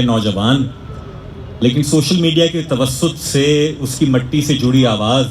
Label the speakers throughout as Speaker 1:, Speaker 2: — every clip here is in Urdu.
Speaker 1: نوجوان، لیکن سوشل میڈیا کے توسط سے اس کی مٹی سے جڑی آواز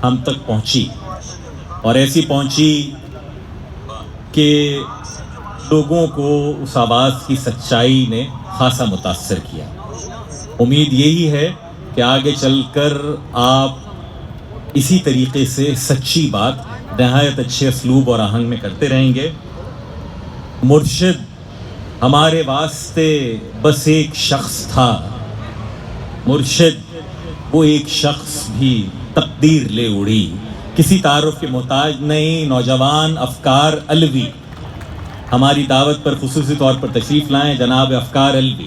Speaker 1: ہم تک پہنچی، اور ایسی پہنچی کہ لوگوں کو اس آواز کی سچائی نے خاصا متاثر کیا۔ امید یہی ہے کہ آگے چل کر آپ اسی طریقے سے سچی بات نہایت اچھے اسلوب اور آہنگ میں کرتے رہیں گے۔ مرشد ہمارے واسطے بس ایک شخص تھا، مرشد وہ ایک شخص بھی تقدیر لے اڑی، کسی تعارف کے محتاج نہیں، نوجوان افکار علوی۔ ہماری دعوت پر خصوصی طور پر تشریف لائیں جناب افکار علوی۔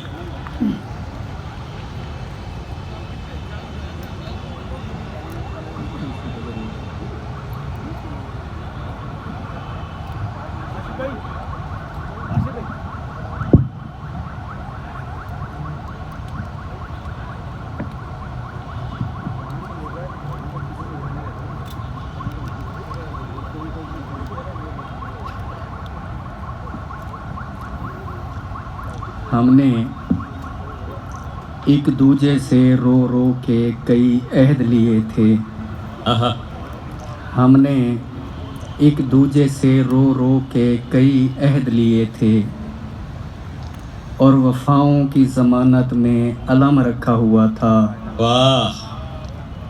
Speaker 2: ہم نے ایک دوجے سے رو رو کے کئی عہد لیے تھے، ہم نے ایک دوجے سے رو رو کے کئی عہد لیے تھے، اور وفاؤں کی ضمانت میں علم رکھا ہوا تھا۔
Speaker 1: واہ!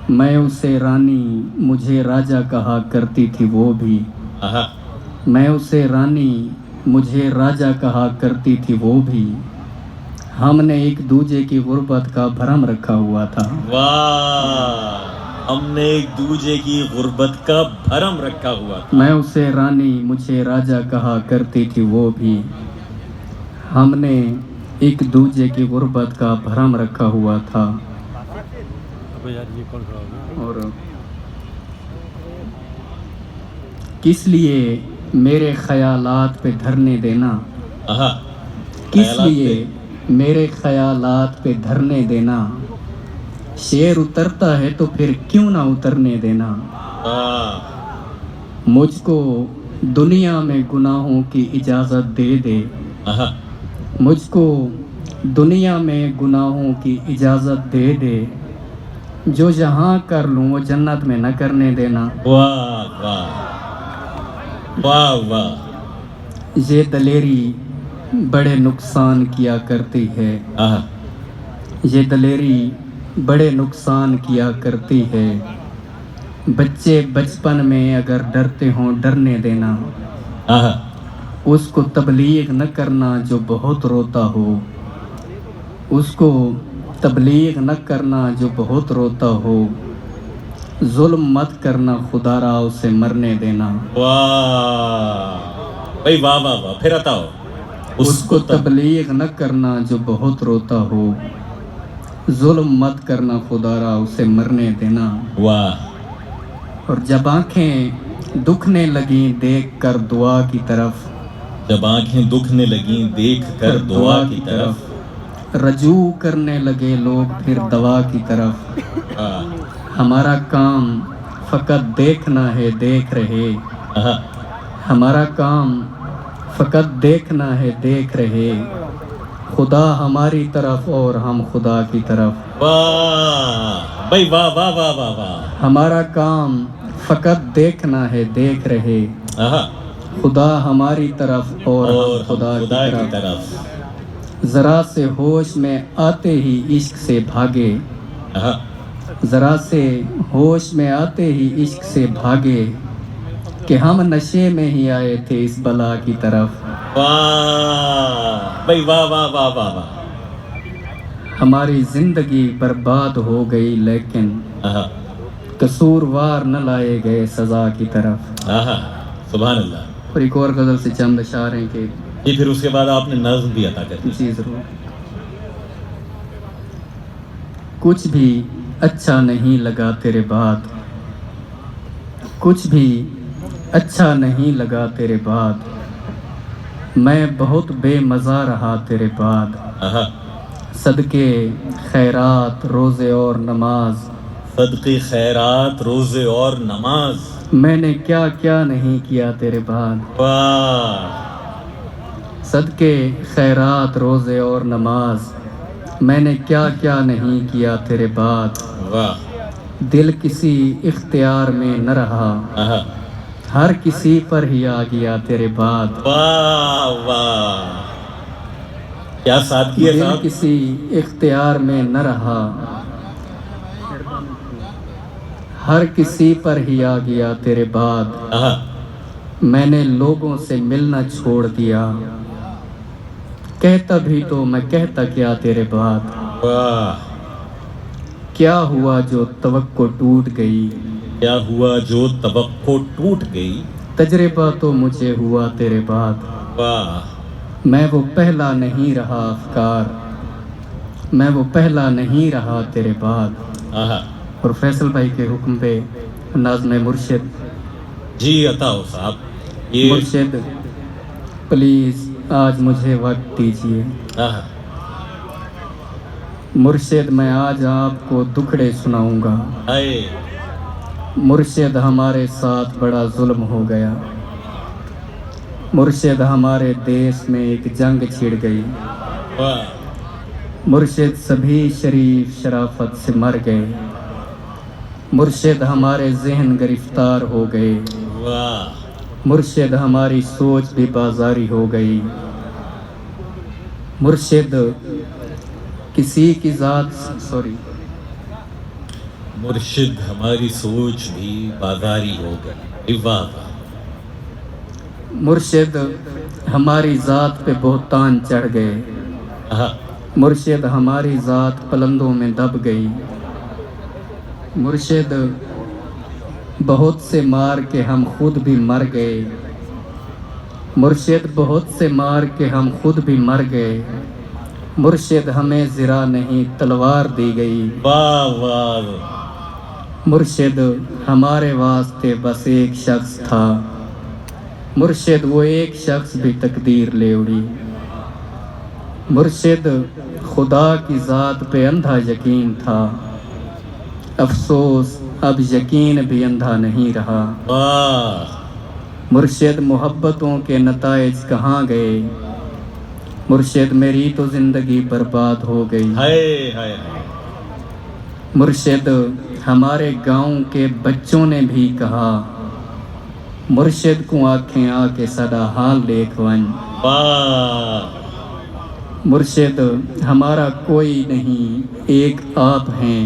Speaker 2: میں اسے رانی مجھے راجا کہا کرتی تھی وہ بھی، میں اسے رانی مجھے راجا کہا کرتی تھی وہ بھی، ہم نے ایک دوجے کی غربت کا بھرم رکھا ہوا تھا۔
Speaker 1: واہ! ہم نے ایک دوجے کی غربت کا بھرم رکھا ہوا تھا۔
Speaker 2: میں اسے رانی مجھے راجا کہا کرتی تھی وہ بھی، ہم نے ایک دوجے کی غربت کا بھرم رکھا ہوا تھا۔ اور کس لیے میرے خیالات پہ دھرنے دینا، کس لیے میرے خیالات پہ دھرنے دینا، شعر اترتا ہے تو پھر کیوں نہ اترنے دینا، مجھ کو دنیا میں گناہوں کی اجازت دے دے، مجھ کو دنیا میں گناہوں کی اجازت دے دے، جو جہاں کر لوں وہ جنت میں نہ کرنے دینا۔
Speaker 1: واہ واہ واہ واہ!
Speaker 2: یہ دلیری بڑے نقصان کیا کرتی ہے، یہ دلیری بڑے نقصان کیا کرتی ہے، بچے بچپن میں اگر ڈرتے ہوں ڈرنے دینا، اس کو تبلیغ نہ کرنا جو بہت روتا ہو، اس کو تبلیغ نہ کرنا جو بہت روتا ہو، ظلم مت کرنا خدا را اسے مرنے دینا۔
Speaker 1: واہ بھائی واہ واہ واہ! پھر آتا ہو،
Speaker 2: اس کو تبلیغ نہ کرنا جو بہت روتا ہو، ظلم مت کرنا خدا را اسے مرنے دینا۔
Speaker 1: واہ!
Speaker 2: اور جب آنکھیں دکھنے لگیں دیکھ کر دعا کی طرف،
Speaker 1: جب آنکھیں دکھنے لگیں دیکھ کر دعا کی طرف،
Speaker 2: رجوع کرنے لگے لوگ پھر دوا کی طرف، ہمارا کام فقط دیکھنا ہے دیکھ رہے، ہمارا کام فقط دیکھنا ہے دیکھ رہے، خدا ہماری طرف اور ہم خدا کی طرف۔
Speaker 1: واہ بھائی واہ واہ واہ واہ واہ!
Speaker 2: ہمارا کام فقط دیکھنا ہے دیکھ رہے، خدا ہماری طرف اور ہم خدا کی طرف، ذرا سے ہوش میں آتے ہی عشق سے بھاگے، ذرا سے ہوش میں آتے ہی عشق سے بھاگے، کہ ہم نشے میں ہی آئے تھے اس بلا کی طرف۔
Speaker 1: واہ بھائی واہ واہ واہ واہ واہ!
Speaker 2: ہماری زندگی برباد ہو گئی لیکن قصوروار نہ لائے گئے سزا کی طرف۔
Speaker 1: سبحان اللہ!
Speaker 2: اور ایک اور غزل سے چند اشعار ہیں کہ
Speaker 1: جی، پھر اس کے بعد آپ نے نظم بھی عطا کر دی۔
Speaker 2: جی ضرور۔ کچھ بھی اچھا نہیں لگا تیرے بعد، کچھ بھی اچھا نہیں لگا تیرے بعد، میں بہت بے مزہ رہا تیرے بعد، صدقے خیرات روزے اور نماز،
Speaker 1: صدقے خیرات روزے اور نماز،
Speaker 2: میں نے کیا کیا نہیں کیا تیرے بعد۔
Speaker 1: واہ!
Speaker 2: صدقے خیرات روزے اور نماز، میں نے کیا کیا نہیں کیا تیرے بعد،
Speaker 1: واہ
Speaker 2: دل کسی اختیار میں نہ رہا،
Speaker 1: آہا
Speaker 2: ہر کسی پر ہی آ گیا تیرے بعد،
Speaker 1: واہ واہ کیا سادگی ہے
Speaker 2: دل
Speaker 1: صاحب.
Speaker 2: کسی اختیار میں نہ رہا، ہر کسی پر ہی آ گیا تیرے بعد،
Speaker 1: آہا
Speaker 2: میں نے لوگوں سے ملنا چھوڑ دیا، کہتا بھی تو میں کہتا کیا تیرے بعد،
Speaker 1: واہ
Speaker 2: کیا ہوا جو توقع ٹوٹ گئی،
Speaker 1: کیا ہوا جو توقع ٹوٹ گئی.
Speaker 2: تجربہ تو مجھے ہوا تیرے بعد،
Speaker 1: واہ
Speaker 2: میں وہ پہلا نہیں رہا افکار، میں وہ پہلا نہیں رہا تیرے بعد.
Speaker 1: آہا
Speaker 2: اور فیصل بھائی کے حکم پہ نظم مرشد.
Speaker 1: جی عطا ہو صاحب. یہ
Speaker 2: مرشد پلیز آج مجھے وقت دیجیے،
Speaker 1: آہا
Speaker 2: مرشد میں آج آپ کو دکھڑے سناؤں گا،
Speaker 1: ہائے
Speaker 2: مرشد ہمارے ساتھ بڑا ظلم ہو گیا، مرشد ہمارے دیس میں ایک جنگ چھڑ گئی،
Speaker 1: واہ
Speaker 2: مرشد سبھی شریف شرافت سے مر گئے، مرشد ہمارے ذہن گرفتار ہو گئے،
Speaker 1: واہ
Speaker 2: مرشد ہماری سوچ بھی بازاری ہو گئی، مرشد کسی کی ذات
Speaker 1: مرشد ہماری سوچ بھی بازاری ہو گئی. واہ واہ
Speaker 2: مرشد ہماری ذات پہ بہتان چڑھ گئے،
Speaker 1: آہا
Speaker 2: مرشد ہماری ذات پلندوں میں دب گئی، مرشد بہت سے مار کے ہم خود بھی مر گئے، مرشد بہت سے مار کے ہم خود بھی مر گئے، مرشد ہمیں زرہ نہیں تلوار دی گئی،
Speaker 1: واہ واہ
Speaker 2: مرشد ہمارے واسطے بس ایک شخص تھا، مرشد وہ ایک شخص بھی تقدیر لے اڑی، مرشد خدا کی ذات پہ اندھا یقین تھا، افسوس اب یقین بھی اندھا نہیں رہا،
Speaker 1: واہ
Speaker 2: مرشد محبتوں کے نتائج کہاں گئے، مرشد میری تو زندگی برباد ہو گئی،
Speaker 1: ہائے ہائے
Speaker 2: مرشد ہمارے گاؤں کے بچوں نے بھی کہا، مرشد کو آنکھیں آ کے سدا حال دیکھ ون،
Speaker 1: واہ
Speaker 2: مرشد ہمارا کوئی نہیں ایک آپ ہیں،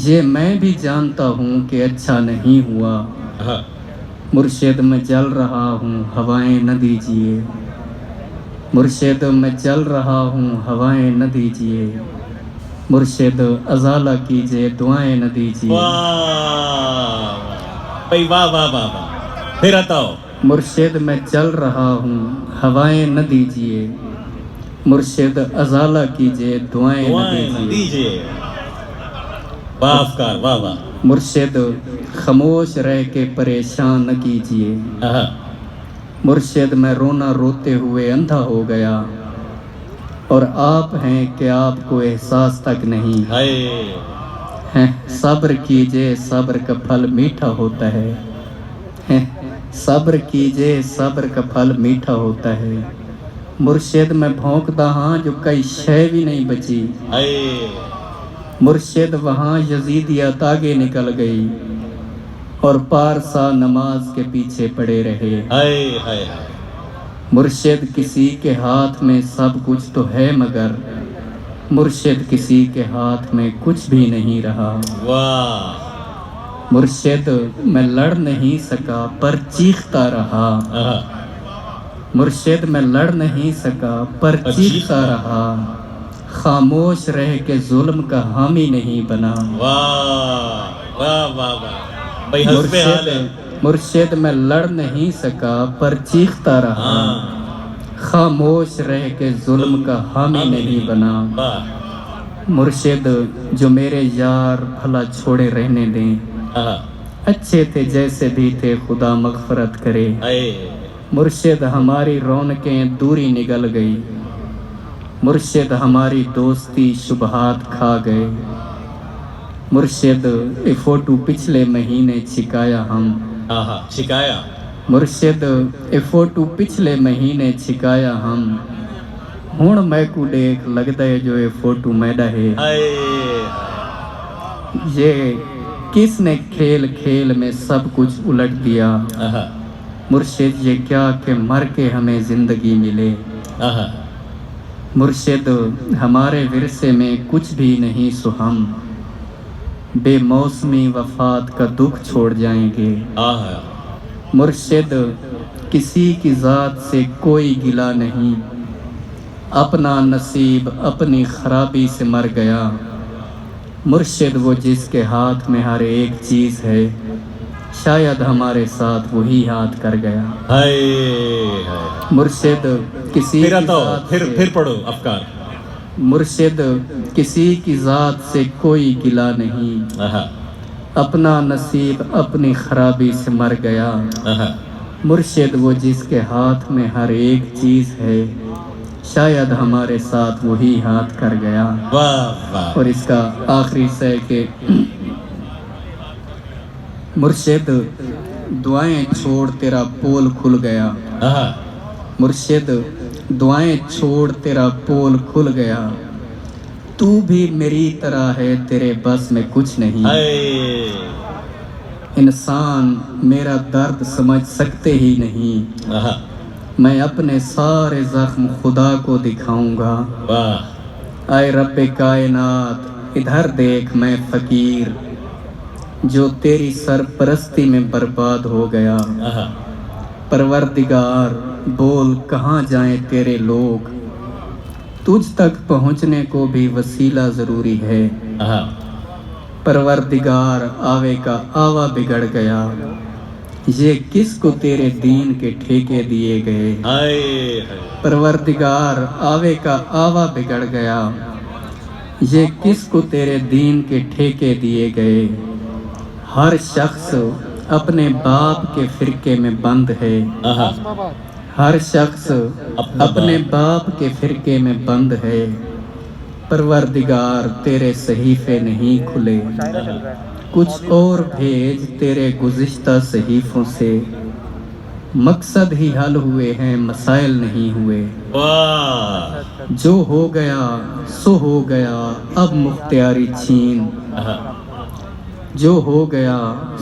Speaker 2: یہ میں بھی جانتا ہوں کہ اچھا نہیں ہوا،
Speaker 1: آہا
Speaker 2: مرشد میں جل رہا ہوں ہوائیں نہ دیجیے، مرشد میں جل رہا ہوں ہوائیں نہ دیجیے، مرشد ازالہ کیجیے دعائیں نہ دیجیے،
Speaker 1: واہ بھائی واہ واہ واہ واہ پھر عطا ہو.
Speaker 2: مرشد میں چل رہا ہوں ہوائیں نہ دیجیے، مرشد ازالہ کیجیے دعائیں نہ
Speaker 1: دعائیں نہ
Speaker 2: دیجیے،
Speaker 1: دیجیے. واہ افکار واہ واہ.
Speaker 2: مرشد خاموش رہ کے پریشان نہ کیجیے،
Speaker 1: آہا
Speaker 2: مرشد میں رونا روتے ہوئے اندھا ہو گیا، اور آپ ہیں کہ آپ کو احساس تک نہیں،
Speaker 1: ہائے
Speaker 2: ہیں صبر کیجئے صبر کا پھل میٹھا ہوتا ہے، ہیں صبر کیجئے صبر کا پھل میٹھا ہوتا ہے، مرشد میں بھونکتا ہاں جو کئی شے بھی نہیں بچی،
Speaker 1: ہائے
Speaker 2: مرشد وہاں یزیدیت آگے نکل گئی، اور پارسا نماز کے پیچھے پڑے رہے،
Speaker 1: ہائے ہائے ہائے
Speaker 2: مرشد کسی کے ہاتھ میں سب کچھ تو ہے مگر مرشد کسی کے ہاتھ میں کچھ بھی نہیں رہا،
Speaker 1: واہ
Speaker 2: مرشد میں لڑ نہیں سکا پر چیختا رہا،
Speaker 1: آہا
Speaker 2: مرشد میں لڑ نہیں سکا پر چیختا رہا، خاموش رہ کے ظلم کا حامی نہیں بنا،
Speaker 1: واہ واہ واہ واہ بھائی حسب حال ہے.
Speaker 2: مرشد میں لڑ نہیں سکا پر چیختا رہا، خاموش رہ کے ظلم کا حامی نہیں بنا،
Speaker 1: واہ
Speaker 2: مرشد جو میرے یار بھلا چھوڑے رہنے دیں،
Speaker 1: آہا
Speaker 2: اچھے تھے جیسے بھی تھے خدا مغفرت کرے،
Speaker 1: ہائے
Speaker 2: مرشد ہماری رونقیں دوری نگل گئی، مرشد ہماری دوستی شبہات کھا گئے، مرشد یہ فوٹو پچھلے مہینے چھکایا ہم،
Speaker 1: آہا چھکایا
Speaker 2: مرشد یہ فوٹو پچھلے مہینے چھکایا ہم، ہن میں کو دیکھ لگتا ہے جو یہ فوٹو میرا ہے
Speaker 1: ہائے
Speaker 2: یہ کس نے کھیل کھیل میں سب کچھ الٹ دیا
Speaker 1: آہا
Speaker 2: مرشد یہ کیا کہ مر کے ہمیں زندگی ملے
Speaker 1: آہا
Speaker 2: مرشد ہمارے ورثے میں کچھ بھی نہیں سو ہم بے موسمی وفات کا دکھ چھوڑ جائیں گے
Speaker 1: آہا
Speaker 2: مرشد کسی کی ذات سے کوئی گلہ نہیں اپنا نصیب اپنی خرابی سے مر گیا مرشد وہ جس کے ہاتھ میں ہر ایک چیز ہے شاید ہمارے ساتھ وہی ہاتھ کر گیا
Speaker 1: ہائے ہائے
Speaker 2: مرشد کسی
Speaker 1: پھر
Speaker 2: کی
Speaker 1: آتا ہو
Speaker 2: ذات
Speaker 1: پھر
Speaker 2: سے
Speaker 1: پڑھو افکار
Speaker 2: مرشد کسی کی ذات سے کوئی گلہ نہیں
Speaker 1: آہا
Speaker 2: اپنا نصیب اپنی خرابی سے مر گیا
Speaker 1: آہا
Speaker 2: مرشد وہ جس کے ہاتھ میں ہر ایک چیز ہے شاید ہمارے ساتھ وہی ہاتھ کر گیا
Speaker 1: واہ واہ
Speaker 2: اور اس کا آخری سے کہ مرشد دعائیں چھوڑ تیرا پول کھل گیا
Speaker 1: آہا
Speaker 2: مرشد دعائیں چھوڑ تیرا پول کھل گیا تو بھی میری طرح ہے تیرے بس میں کچھ نہیں
Speaker 1: ہائے
Speaker 2: انسان میرا درد سمجھ سکتے ہی نہیں
Speaker 1: آہا
Speaker 2: میں اپنے سارے زخم خدا کو دکھاؤں گا
Speaker 1: واہ
Speaker 2: اے رب کائنات ادھر دیکھ میں فقیر جو تیری سرپرستی میں برباد ہو گیا
Speaker 1: آہا
Speaker 2: پروردگار بول کہاں جائیں تیرے لوگ تجھ تک پہنچنے کو بھی وسیلہ ضروری ہے
Speaker 1: آہا
Speaker 2: پروردگار آوے کا آوا بگڑ گیا یہ کس کو تیرے دین کے ٹھیکے دیے گئے
Speaker 1: ہائے ہائے
Speaker 2: پروردگار آوے کا آوا بگڑ گیا یہ کس کو تیرے دین کے ٹھیکے دیے گئے ہر شخص اپنے باپ کے فرقے میں بند ہے
Speaker 1: آہا
Speaker 2: ہر شخص اپنے باپ کے فرقے میں بند ہے پروردگار تیرے صحیفے نہیں کھلے کچھ اور بھیج تیرے گزشتہ صحیفوں سے مقصد ہی حل ہوئے ہیں مسائل نہیں ہوئے
Speaker 1: واہ
Speaker 2: جو ہو گیا سو ہو گیا اب مختیاری چھین
Speaker 1: آہا
Speaker 2: جو ہو گیا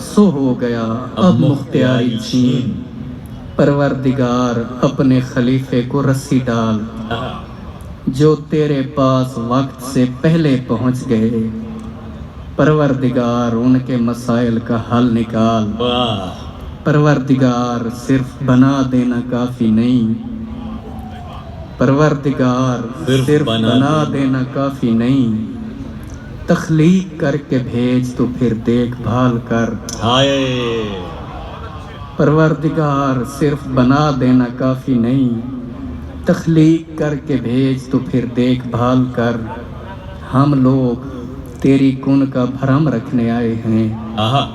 Speaker 2: سو ہو گیا اب مختیاری چھین پروردگار اپنے خلیفے کو رسی ڈال
Speaker 1: آہا
Speaker 2: جو تیرے پاس وقت سے پہلے پہنچ گئے پروردگار ان کے مسائل کا حل نکال
Speaker 1: واہ
Speaker 2: پروردگار صرف بنا دینا کافی نہیں پروردگار صرف بنا دینا کافی نہیں تخلیق کر کے بھیج تو پھر دیکھ بھال کر
Speaker 1: ہائے
Speaker 2: پروردگار صرف بنا دینا کافی نہیں تخلیق کر کے بھیج تو پھر دیکھ بھال کر ہم لوگ تیری کن کا بھرم رکھنے آئے ہیں
Speaker 1: آہا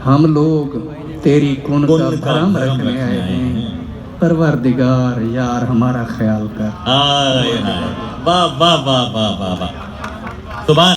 Speaker 2: ہم لوگ تیری کن کا بھرم رکھنے آئے ہیں پروردگار یار ہمارا خیال کر
Speaker 1: ہائے ہائے واہ واہ واہ واہ واہ واہ سبحان